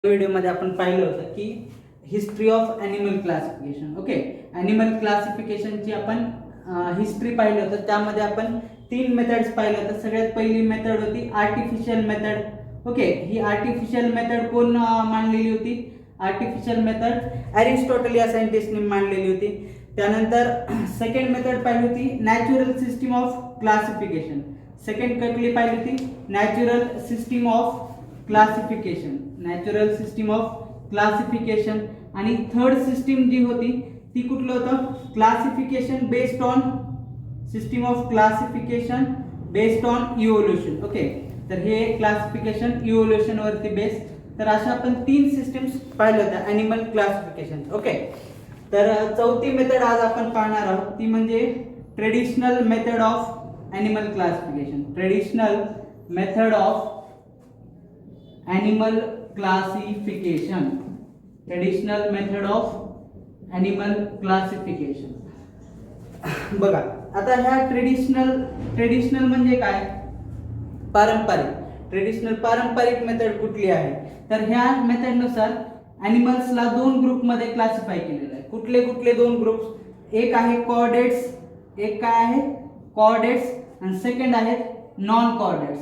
व्हिडिओमध्ये आपण पाहिलं होतं की history of animal classification. Okay, animal क्लासिफिकेशनची आपण हिस्ट्री पाहिलं होतं. त्यामध्ये आपण 3 मेथड्स पाहिलं होतं. सगळ्यात पहिली मेथड होती आर्टिफिशियल मेथड. ओके, ही आर्टिफिशियल मेथड कोण मांडलेली होती? आर्टिफिशियल मेथड ॲरिस्टॉटल या सायंटिस्टने मांडलेली होती. त्यानंतर सेकंड मेथड पाहिली होती natural system of classification. Second कुठली पाहिली होती? Natural system of classification. Natural system of classification. आणि थर्ड सिस्टीम जी होती ती कुठलं होतं? Classification based on system of classification based on evolution. Okay, तर हे क्लासिफिकेशन इव्होल्युशन वरती बेस्ड. तर अशा आपण 3 सिस्टीम्स पाहिल्या होत्या ॲनिमल क्लासिफिकेशन. ओके, तर चौथी मेथड आज आपण पाहणार आहोत ती म्हणजे traditional method of animal classification. Traditional method of animal classification. Traditional method of animal classification. बघा आता ह्या ट्रेडिशनल म्हणजे काय? पारंपरिक. ट्रेडिशनल पारंपरिक मेथड कुठली आहे? तर ह्या मेथडनुसार ॲनिमल्सला 2 ग्रुपमध्ये क्लासिफाय केलेलं आहे. कुठले कुठले 2 ग्रुप्स? एक आहे कॉर्डेट्स, एक काय आहे? कॉर्डेट्स. आणि सेकंड आहेत नॉन कॉर्डेट्स.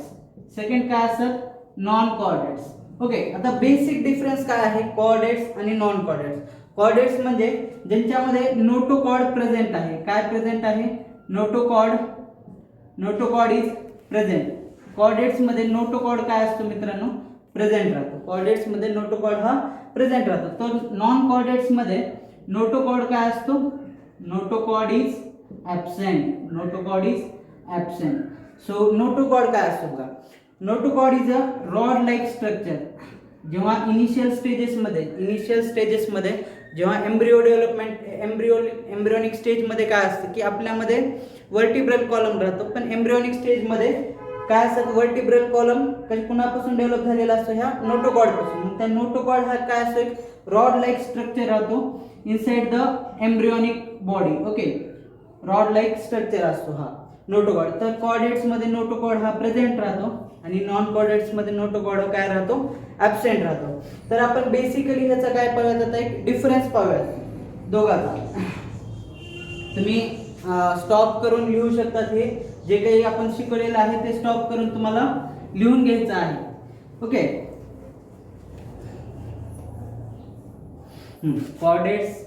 सेकंड काय असतात? Non chordates. ओके, आता बेसिक डिफरन्स काय आहे कॉर्डेट्स आणि नॉन कॉर्डेट्स? कॉर्डेट्स म्हणजे ज्यांच्यामध्ये नोटोकॉर्ड प्रेझेंट आहे. काय प्रेझेंट आहे? Notochord. Notochord is present. Chordates मध्ये नोटोकॉर्ड काय असतो मित्रांनो? प्रेझेंट राहतो. कॉर्डेट्स मध्ये नोटोकॉर्ड हा प्रेझेंट राहतो. तर नॉन कॉर्डेट्स मध्ये नोटोकॉर्ड काय असतो? Notochord is absent. Notochord is absent. So notochord काय असतो बघा? Notochord is a rod like structure. जेव्हा इनिशियल स्टेजेसमध्ये जेव्हा एम्ब्रिओ डेव्हलपमेंट एम्ब्रियोनिक स्टेजमध्ये काय असतं की आपल्यामध्ये वर्टिब्रल कॉलम राहतो. पण एम्ब्रियोनिक स्टेजमध्ये काय असतं? वर्टिब्रल कॉलम कुणापासून डेव्हलप झालेला असतो? ह्या नोटोकॉर्ड पासून. मग त्या नोटोकॉर्ड हा काय असतो? एक रॉड लाईक स्ट्रक्चर राहतो inside the embryonic body. Okay, rod like structure असतो हा नोटोकॉर्ड. तर कॉर्डेट्स मध्ये नोटोकॉर्ड हा प्रेझेंट राहतो आणि नॉन कॉर्डेट्स मध्ये नोटोकॉर्ड काय राहतो? ॲब्सेंट राहतो. तर आपण बेसिकली ह्याचा काय पाहूयात? आता एक डिफरन्स पाहूयात दोघांचा. तुम्ही स्टॉप करून लिहू शकतात. हे जे काही आपण शिकवलेलं आहे ते स्टॉप करून तुम्हाला लिहून घ्यायचं आहे. Okay, chordates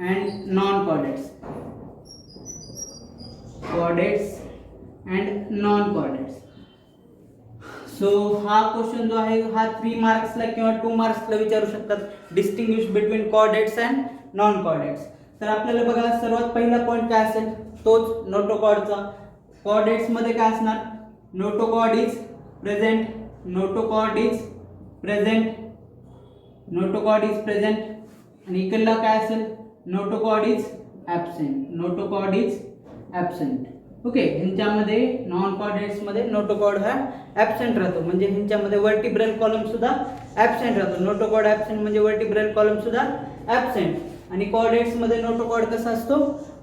and non chordates. Chordates and non chordates. So हा क्वेश्चन जो आहे हा 3 मार्क्सला किंवा 2 मार्क्सला विचारू शकतात. Distinguish between chordates and non chordates. तर आपल्याला बघा सर्वात पहिला पॉईंट काय असेल? तोच नोटोकॉर्डचा. कॉर्डेट्स मध्ये काय असणार? Notochord is present. Notochord is present. Notochord is present. आणि इकडला काय असेल? Notochord is absent. Notochord is absent. Okay, ह्यांच्यामध्ये नॉन कॉर्डेट्स मध्ये नोटोकॉर्ड हा ॲब्सेंट राहतो. म्हणजे ह्यांच्यामध्ये वर्टिब्रल कॉलम सुद्धा ॲब्सेंट राहतो. नोटोकॉर्ड ॲब्सेंट म्हणजे वर्टिब्रल कॉलम सुद्धा ॲब्सेंट. आणि कॉर्डेट्स मध्ये नोटोकॉर्ड कसा असतो?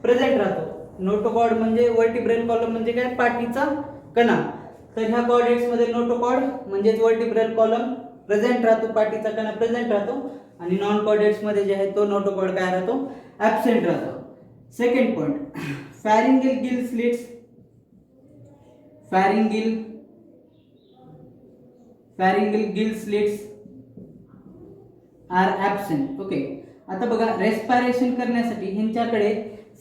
प्रेझेंट राहतो. नोटोकॉर्ड म्हणजे वर्टिब्रल कॉलम म्हणजे काय? पाठीचा कणा. तर ह्या कॉर्डेट्स मध्ये नोटोकॉर्ड म्हणजेच वर्टिब्रल कॉलम प्रेझेंट राहतो, पाठीचा कणा प्रेझेंट राहतो. आणि नॉन कॉर्डेट्स मध्ये जे आहे तो नोटोकॉर्ड काय राहतो? ॲब्सेंट राहतो. Second point, pharyngeal gill slits. Pharyngeal gill slits are absent. Okay, आता बघा रेस्पिरेशन करण्यासाठी ह्यांच्याकडे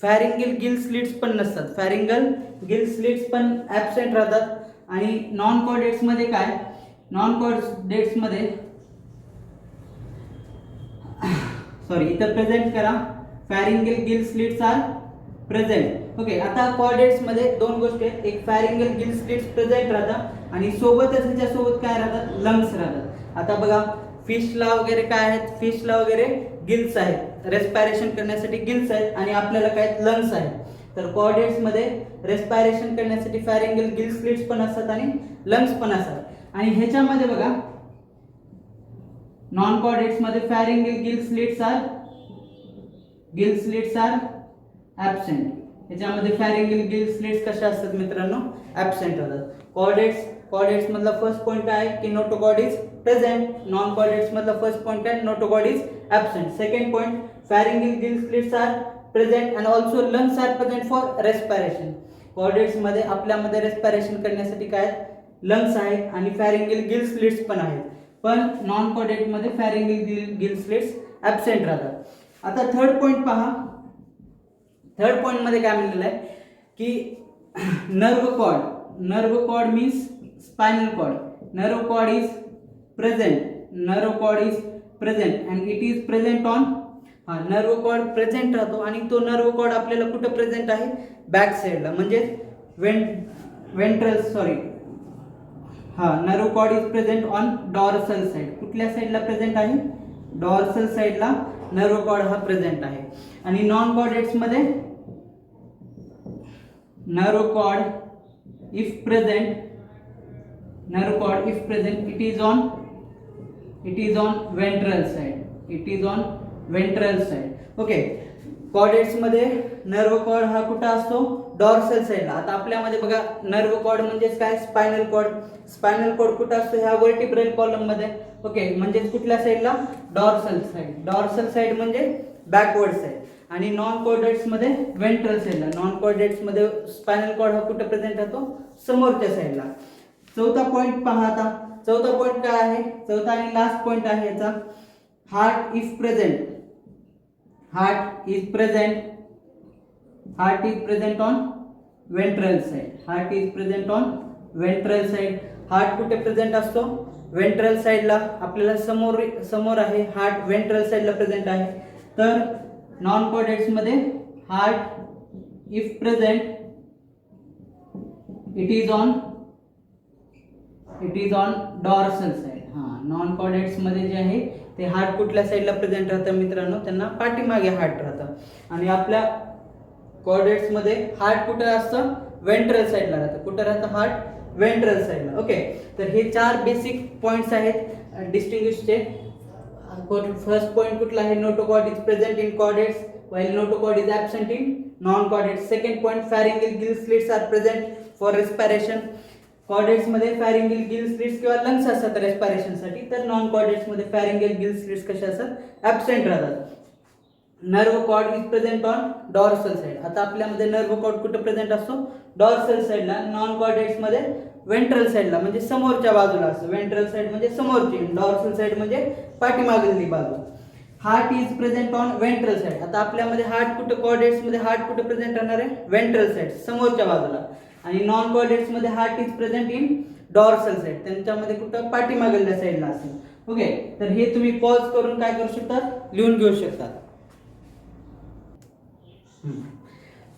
फॅरिंगल गिल स्लिट्स पण नसतात. फॅरिंगल गिल स्लिट्स पण ॲब्सेंट राहतात. आणि नॉन कॉर्डेट्स मध्ये काय? नॉन कॉर्डेट्स मध्ये सॉरी इथं प्रेझेंट करा. Pharyngeal gill slits are present. Okay, आता कॉर्डेट्स मध्ये 2 गोष्टी आहेत. एक फॅरिंगल गिल स्लिट्स प्रेझेंट राहतात आणि सोबतच ह्याच्यासोबत काय राहतात? लंग्स राहतात. आता बघा फिशला वगैरे काय आहेत? फिशला वगैरे गिल्स आहेत. रेस्पिरेशन करण्यासाठी गिल्स आहेत आणि आपल्याला काय? लंग्स आहेत. तर कॉर्डेट्स मध्ये रेस्पिरेशन करण्यासाठी फॅरिंगल गिल स्लिट्स पण असतात आणि लंग्स पण असतात. आणि ह्याच्यामध्ये बघा नॉन कॉर्डेट्स मध्ये pharyngeal gill slits are absent. याच्यामध्ये फॅरिंगल गिल स्लिट्स कशा असतात मित्रांनो? ॲब्सेंट राहतात. कॉर्डेट्स कॉर्डेट्स मधला फर्स्ट पॉइंट काय आहे की notochord is present. Non chordates मधला फर्स्ट पॉइंट काय notochord is absent. Second point pharyngeal gill slits are present and also lungs are present for respiration. Chordates मध्ये आपल्यामध्ये रेस्पिरेशन करण्यासाठी काय लंग्स आहेत आणि फॅरिंगल गिल स्लिट्स पण आहेत. पण नॉन कॉर्डेट मध्ये फॅरिंगल गिल स्लिट्स ॲब्सेंट राहतात. आता थर्ड पॉइंट पहा. थर्ड पॉइंट मध्ये काय म्हणलेलं आहे की nerve cord means spinal cord. Nerve cord is present. Nerve cord is present and it is present on. Nerve cord present राहतो आणि तो नर्व कॉर्ड आपल्याला कुठं प्रेझेंट आहे बॅक साईडला म्हणजे nerve cord is present on dorsal side. कुठल्या साईडला प्रेझेंट आहे डॉर्सल साईडला नर्व कॉर्ड हा प्रेझेंट आहे. आणि नॉन कॉर्डेट्स मध्ये nerve cord if present it is on ventral side. Okay. Chordates मध्ये नर्व कॉर्ड हा कुठं असतो डॉर्सल साईडला. आता आपल्यामध्ये बघा नर्व कॉर्ड म्हणजे काय स्पायनल कॉर्ड. स्पायनल कॉर्ड कुठं असतो ह्या वर्टिब्रल कॉलम मध्ये. ओके म्हणजे कुठल्या साईडला डॉर्सल साईड. डॉर्सल साईड म्हणजे बॅकवर्ड साईड. आणि नॉन कॉर्डेट्स मध्ये वेंट्रल साईडला. नॉन कॉर्डेट्स मध्ये स्पायनल कॉर्ड हा कुठे प्रेझेंट राहतो समोरच्या साईडला. चौथा पॉइंट पहा. आता चौथा पॉइंट काय आहे चौथा आणि लास्ट पॉइंट आहे याचा heart is present. Heart is present on ventral side. Heart is present on ventral side. Heart कुठे प्रेझेंट असतो वेंट्रल साईडला. आपल्याला समोर आहे हार्ट वेंट्रल साईडला प्रेझेंट आहे. तर नॉन कॉर्डेट्स मध्ये heart if present it is on dorsal side. Non chordates मध्ये जे आहे ते हार्ट कुठल्या साईडला प्रेझेंट राहतं मित्रांनो त्यांना पाठीमागे हार्ट राहतं. आणि आपल्या कॉर्डेट्स मध्ये हार्ट कुठे असतं वेंट्रल साईडला राहतं. कुठे राहतं हार्ट वेंट्रल साईडला. ओके तर हे 4 बेसिक पॉइंट्स आहेत डिस्टिंग्विशचे. फर्स्ट पॉइंट कुठला आहे notochord is present in chordates while notochord is absent in non-chordates. Second point pharyngeal gill slits are present for respiration. Chordates मध्ये pharyngeal gill slits किंवा lungs असतात respiration साठी. तर नॉन कॉर्डेट्स मध्ये pharyngeal gill slits कसे असतात absent राहतात. Nerve cord is present on dorsal side. आता आपल्यामध्ये नर्व कॉर्ड कुठे प्रेझेंट असतो डॉर्सल साइडला. नॉन कॉर्डेट्स मध्ये वेंट्रल साइडला म्हणजे समोरच्या बाजूला असतो. वेंट्रल साइड म्हणजे समोरची. डॉर्सल साइड म्हणजे पाठीमागली बाजू. Heart is present on ventral side. आता आपल्यामध्ये हार्ट कुठे कॉर्डेट्स मध्ये हार्ट कुठे प्रेझेंट राहणार आहे वेंट्रल साइड समोरच्या बाजूला. आणि नॉन कॉर्डेट्स मध्ये heart is present in dorsal side त्यांच्यामध्ये कुठं पाठीमागल्या साइडला असेल. ओके तर हे तुम्ही पॉज करून काय करू शकतात लिहून घेऊ शकता.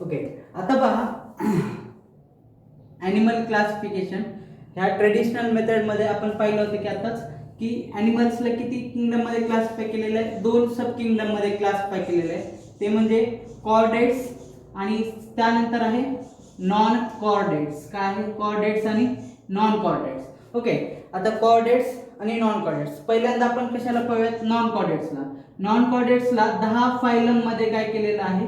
ओके आता पहा ॲनिमल क्लासिफिकेशन. ह्या ट्रेडिशनल मेथड मध्ये आपण पाहिलं होतं की आताच की ॲनिमल्सला किती किंगडम मध्ये क्लासिफाय केलेलं आहे 2 सब किंगडम मध्ये क्लासिफाय केलेलं आहे. ते म्हणजे कॉर्डेट्स आणि त्यानंतर आहे नॉन कॉर्डेट्स. काय आहे कॉर्डेट्स आणि नॉन कॉर्डेट्स. ओके आता कॉर्डेट्स आणि नॉन कॉर्डेट्स. पहिल्यांदा आपण कशाला पाहूयात नॉन कॉर्डेट्सला. नॉन कॉर्डेट्सला 10 फायलम मध्ये काय केलेलं आहे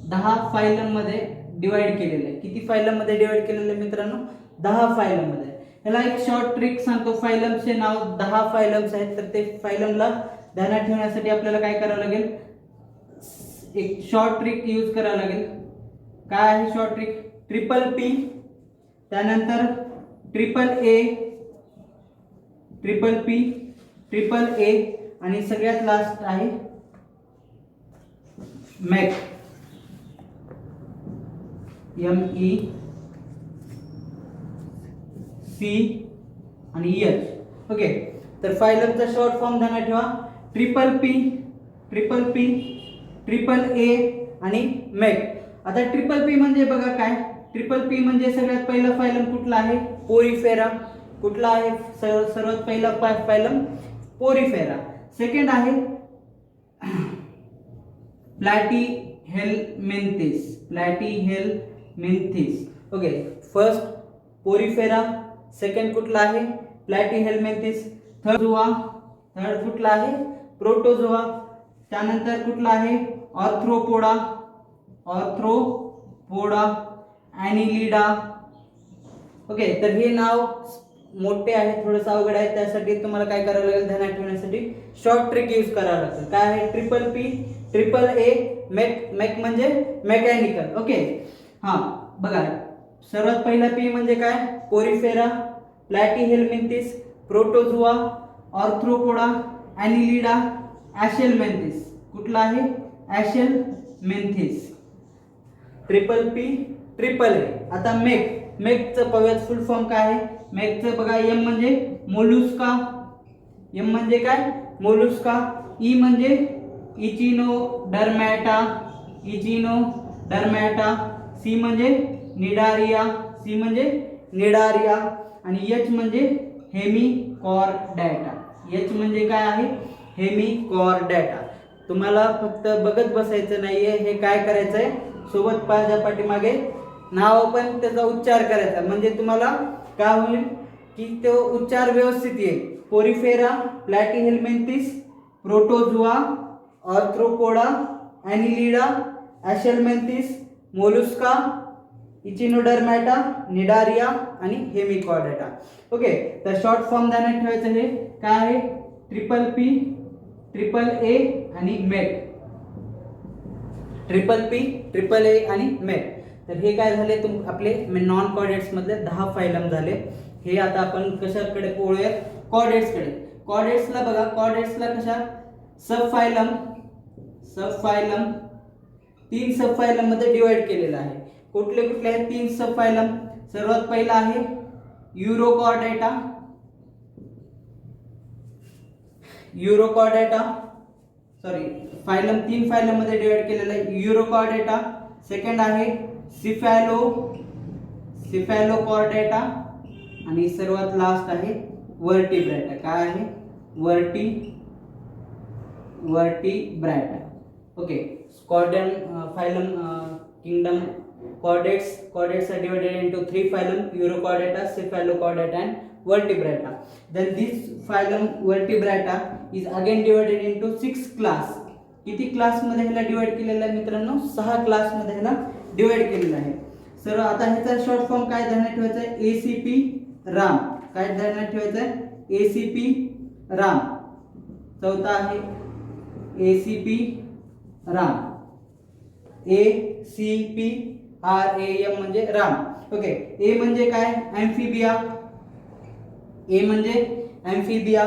10 फायलम मध्ये डिवाइड केलेलं आहे. किती फायलम मध्ये डिवाइड केलेलं आहे मित्रांनो 10 फायलम मध्ये. याला एक शॉर्ट ट्रिक सांगतो. फायलमचे नाव 10 फायलम्स आहेत. तर ते फायलमला ध्यानात ठेवण्यासाठी आपल्याला काय करावं लागेल एक शॉर्ट ट्रिक यूज करावं लागेल. काय आहे शॉर्ट ट्रिक ट्रिपल पी त्यानंतर ट्रिपल ए आणि सगळ्यात लास्ट आहे मॅक MEC आणि H. ओके तर फायलमचा शॉर्ट फॉर्म ध्यानात ठेवा ट्रिपल पी ट्रिपल ए आणि मॅक. आता ट्रिपल पी म्हणजे बघा काय ट्रिपल पी म्हणजे सगळ्यात पहिला फायलम कुठला आहे पोरीफेरा. कुठला आहे सर्वात पहिला फायलम पोरीफेरा. सेकंड आहे Platyhelminthes. Okay first Porifera. Second कुठला आहे प्लॅटीहेल्मिन्थिस. थर्ड कुठला आहे प्रोटोझोआ. त्यानंतर कुठला आहे ऑर्थ्रोपोडा ॲनिलिडा ओके, तर हे नाव मोठे आहे, थोडंसं अवघड आहे, त्यासाठी तुम्हाला काय करावं लागेल, ध्यानात ठेवण्यासाठी शॉर्ट ट्रिक यूज करावं लागेल. काय आहे, triple P triple A make. Make म्हणजे मेकॅनिकल. ओके, हां बघा, सर्वात पहिला पी म्हणजे काय, Porifera, Platyhelminthes, Protozoa, Arthropoda, Annelida, ॲशेलमेंथिस. कुठला आहे, ॲशेलमेंथिस. Triple P triple A. आता मेक, मेकचं पव्यात फुल फॉर्म काय आहे, मेकचं बघा, एम म्हणजे मोलुस्का, एम म्हणजे काय, मोलुस्का. ई म्हणजे इचिनोडर्मॅटा, इचिनोडर्मॅटा. सी म्हणजे निडारिया, सी म्हणजे निडारिया. आणि एच म्हणजे हेमिकॉर्डॅटा. एच म्हणजे काय आहे, हेमिकॉर्डॅटा. तुम्हाला फक्त बघत बसायचं नाहीये, हे काय करायचंय, सोबत माझ्या पाठीमागे नाव पण त्याचा उच्चार करायचा, म्हणजे तुम्हाला काय होईल की तो उच्चार व्यवस्थित येईल. Porifera, Platyhelminthes, Protozoa, Arthropoda, Annelida, Aschelminthes, Mollusca, Echinodermata, Cnidaria आणि हेमिकॉर्डॅटा. ओके, तर शॉर्ट फॉर्म ध्यानात ठेवायचं, हे काय आहे, ट्रिपल पी ट्रिपल ए आणि make. Triple P triple A आणि मेक. तर हे काय झाले, आपले नॉन कॉर्डेट्स मधले 10 फायलम झाले. हे आता आपण कशाकडे पोळूयात, कॉर्डेट्सकडे. कॉर्डेट्सला बघा, कॉर्डेट्सला कशा, सब फायलम, सब फायलम 3 सब फायलम मध्ये डिवाइड केलेलं आहे. कुठले कुठले आहेत 3 सब फायलम, सर्वात पहिला आहे युरोकॉर्डेटा, युरोकॉर्डेटा, सॉरी फायलम 3 फायलम मध्ये डिवाइड केलेला आहे, युरोकॉर्डेटा. सेकंड आहे सिफॅलोकॉर्डेटा आणि सर्वात लास्ट आहे वर्टिब्रेटा. काय आहे, Vertebrata. Okay, Chordata phylum kingdom chordates. Chordates are divided into 3 phylum, Urochordata, Cephalochordata and Vertebrata. Then this phylum Vertebrata is again divided into 6 class. किती क्लास मध्ये ह्याला डिवाइड केलेला आहे मित्रांनो, 6 क्लास मध्ये ह्याला डिवाइड केलेला आहे. सर आता ह्याचा शॉर्ट फॉर्म काय ध्यानात ठेवायचा आहे, एसीपी राम. काय ध्यानात ठेवायचं आहे, एसीपी राम. चौथा आहे एसीपी राम, एसीपी RAM म्हणजे राम. ओके, ए म्हणजे काय, ॲम्फिबिया, ए म्हणजे ॲम्फिबिया.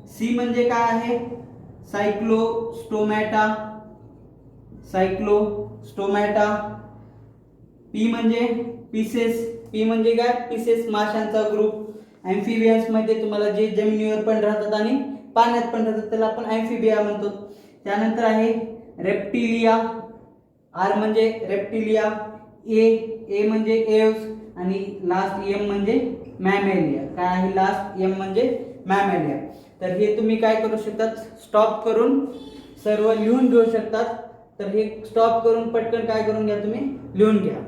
सी म्हणजे काय आहे, सायक्लोस्टोमॅटा, सायक्लोस्टोमॅटा. पी म्हणजे पीसेस, पी म्हणजे काय, पीसेस, माशांचा ग्रुप. ॲम्फिबियन्स मध्ये तुम्हाला जे जमिनीवर पण राहतात आणि पाण्यात पण राहतात त्याला आपण ॲम्फिबिया म्हणतो. त्यानंतर आहे रेप्टिलिया, आर म्हणजे रेप्टिलिया. ए म्हणजे एव्स आणि लास्ट एम म्हणजे मॅमेलिया. काय आहे, लास्ट एम म्हणजे मॅमेलिया. तर हे तुम्ही काय करू शकतात, स्टॉप करून सर्व लिहून घेऊ शकतात. तर हे स्टॉप करून पटकन काय करून घ्या, तुम्ही लिहून घ्या.